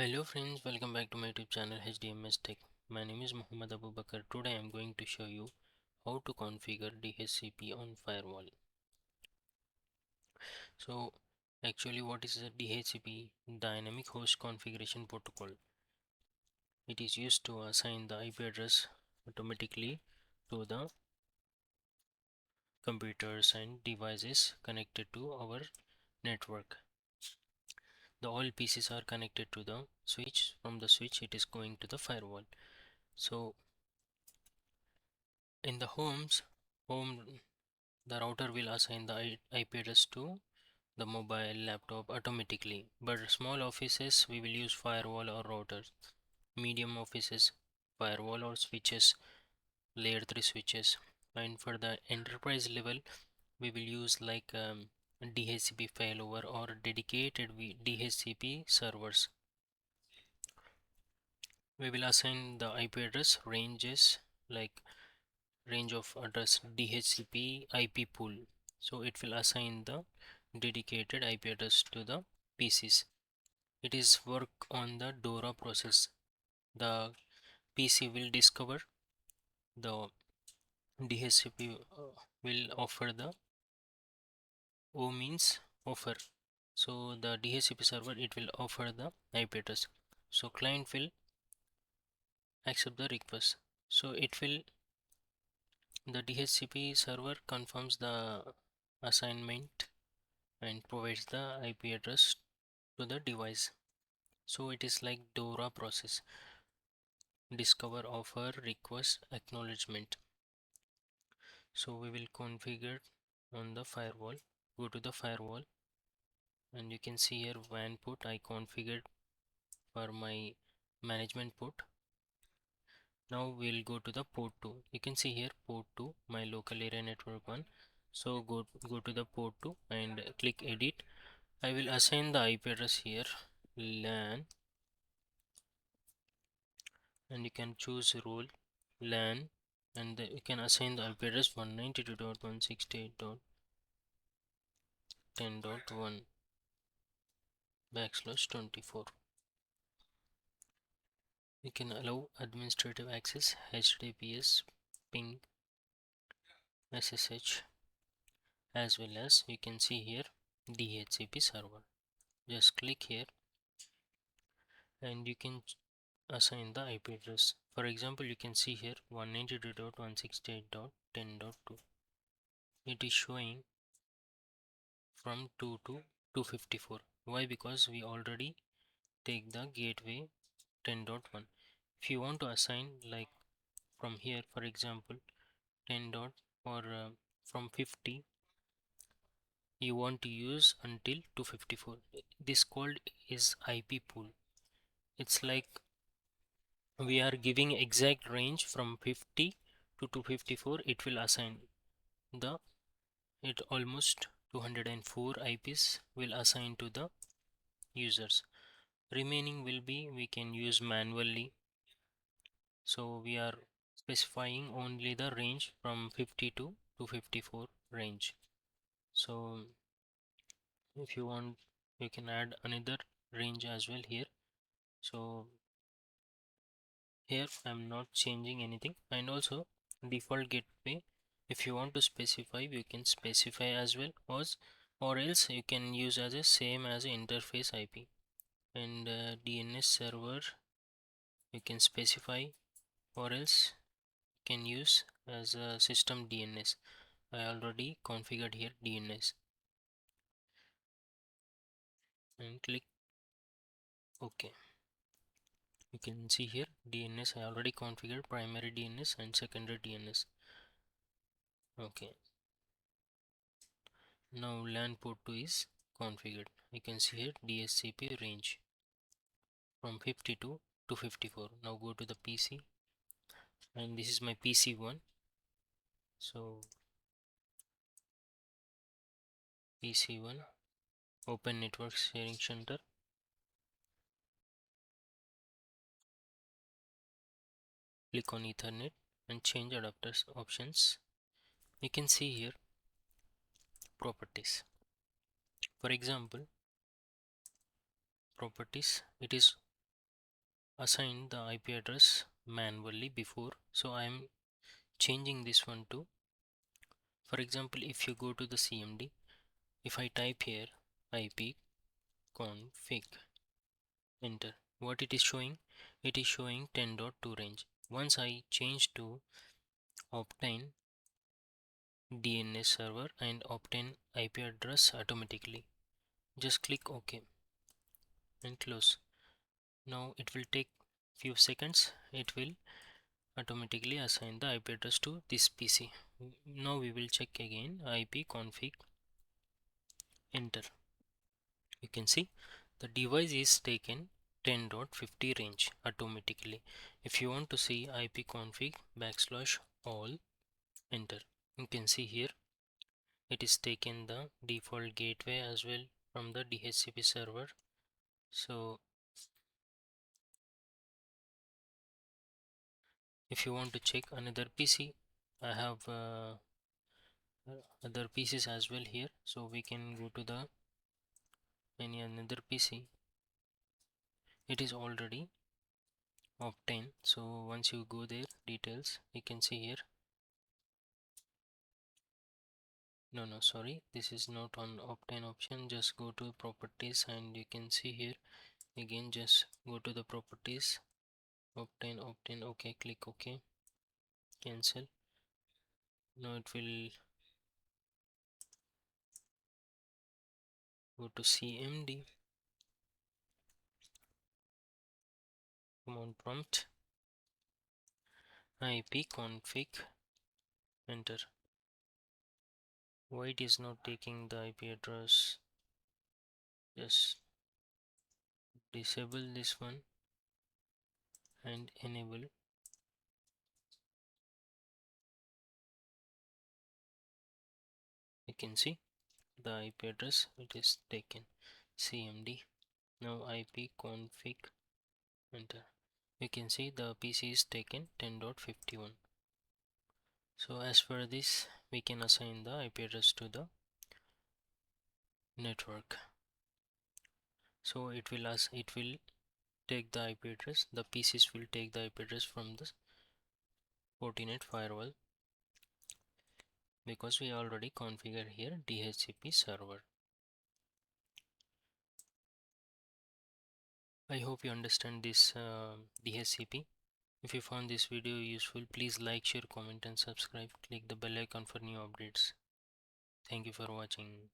Hello friends, welcome back to my YouTube channel HDMS Tech. My name is Mohammad Abubakar. Today I am going to show you how to configure DHCP on firewall. So actually what is a DHCP? Dynamic Host Configuration Protocol. It is used to assign the IP address automatically to the computers and devices connected to our network. The all PCs are connected to the switch. From the switch it is going to the firewall. So in the home the router will assign the IP address to the mobile laptop automatically, but small offices we will use firewall or routers. Medium offices, firewall or switches, layer 3 switches, and for the enterprise level we will use like DHCP failover or dedicated DHCP servers. We will assign the IP address ranges like range of address DHCP IP pool, so it will assign the dedicated IP address to the PCs. It is work on the DORA process. The PC will discover the DHCP will offer the O means offer. So the DHCP server it will offer the IP address. So client will accept the request. So it will the DHCP server confirms the assignment and provides the IP address to the device. So it is like DORA process: discover, offer, request, acknowledgement. So we will configure on the firewall. Go to the firewall and you can see here WAN port I configured for my management port. Now we'll go to the port 2. You can see here port 2, my local area network 1. So go to the port 2 and click edit. I will assign the IP address here LAN, and you can choose role LAN, and you can assign the IP address 192.168.10.1/24. You can allow administrative access, HTTPS, ping, SSH, as well as you can see here DHCP server. Just click here and you can assign the IP address. For example, you can see here 192.168.10.2. It is showing from 2 to 254. Why? Because we already take the gateway 10.1. If you want to assign like from here, for example 10 dot or from 50 you want to use until 254, this called is IP pool. It's like we are giving exact range from 50 to 254. It will assign the it almost 204 IPs will assign to the users. Remaining will be we can use manually. So we are specifying only the range from 50 to 254 range. So if you want you can add another range as well here. So here I'm not changing anything, and also default gateway, if you want to specify you can specify as well, or else you can use as a same as a interface IP. And DNS server you can specify, or else you can use as a system DNS. I already configured here DNS and click OK. You can see here DNS I already configured, primary DNS and secondary DNS. Okay, now LAN port 2 is configured. You can see here DHCP range from 50 to 254. Now go to the PC, and this is my PC1. So PC1, open network sharing center, click on Ethernet and change adapters options. You can see here properties. For example, properties, it is assigned the IP address manually before, so I am changing this one to, for example, if you go to the CMD, if I type here IP config, enter, what it is showing? It is showing 10.2 range. Once I change to obtain DNS server and obtain IP address automatically, just click OK and close. Now it will take few seconds, it will automatically assign the IP address to this PC. Now we will check again IP config, enter. You can see the device is taken 10.50 range automatically. If you want to see IP config /all, enter, you can see here it is taken the default gateway as well from the DHCP server. So if you want to check another PC, I have other PCs as well here, so we can go to the any another PC. It is already obtained, so once you go there details, you can see here, no sorry, this is not on obtain option. Just go to properties and you can see here again, just go to the properties, obtain, okay, click OK, cancel. Now it will go to CMD, command prompt, IP config, enter. Why it is not taking the IP address? Just disable this one and enable. You can see the IP address, it is taken, CMD. Now IP config, enter. You can see the PC is taken 10.51. So as per this, we can assign the IP address to the network. So it will take the IP address, the PCs will take the IP address from the fortinet firewall, because we already configured here DHCP server. I hope you understand this DHCP. If you found this video useful, please like, share, comment and subscribe. Click the bell icon for new updates. Thank you for watching.